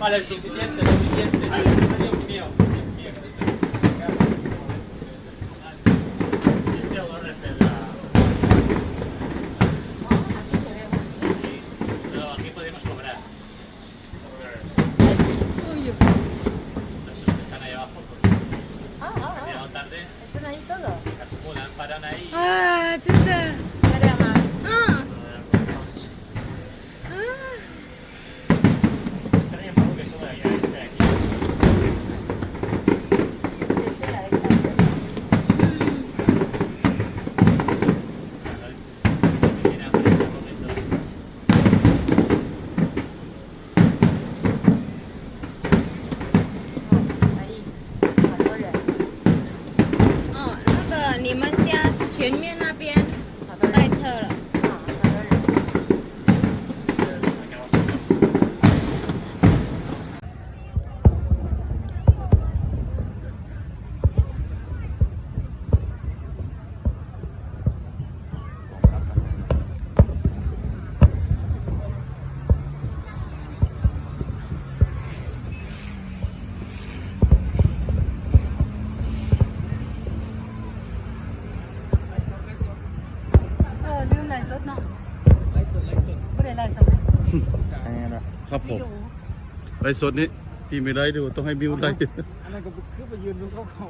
Vale, suficiente, suficiente. Dios mío, Dios mío. Este olor es de la... Aquí se ve muy bien. Pero aquí podemos cobrar. Uy. Esos que están ahí abajo, porque han llegado tarde, ¿Están ahí todos? se acumulan, paran ahí. 아, 진짜. Caramba. 응. Extraña un poco que solo haya este de aquí. Se espera esta. Tiene hambre en el momento. Ahí. Ahora. 那个你们家前面那边赛车了。 Aquí abajo estamos. Lưu lại rốt nọ. Có để lại rốt. ครับผมไลฟ์สดนี้ที่ไม่ได้ดูต้องให้มิวไลฟ์ อันนั้นก็คือไปยืนดูเขาเขา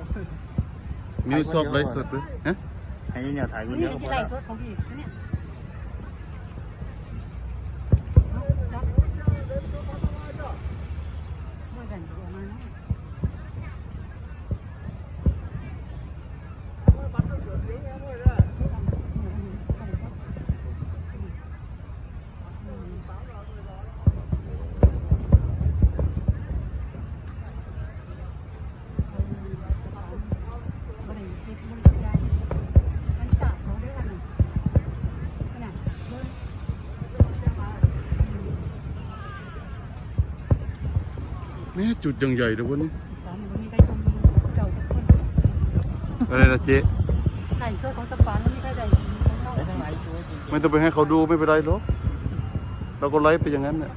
มิวชอบไลฟ์สดเลยฮะ ให้เนี่ยถ่ายคนเดี นี่ ยวก็พ ที่ อ ไหล แล้ว รถของพี่เนี่ยไม่แบ่งตัวมาเนาะ แม่จุดยังใหญ่เลยวันนี้ ตอนนี้มีใครชมเจ้าทุกคน อะไรนะเจ๊ ไหลเสื้อของตะปานแล้วมีใครใดของเรา ไปทางไหนช่วยจริง ไม่ต้องไปให้เขาดูไม่เป็นไรหรอกเราก็ไลฟ์ไปอย่างนั้นน่ะ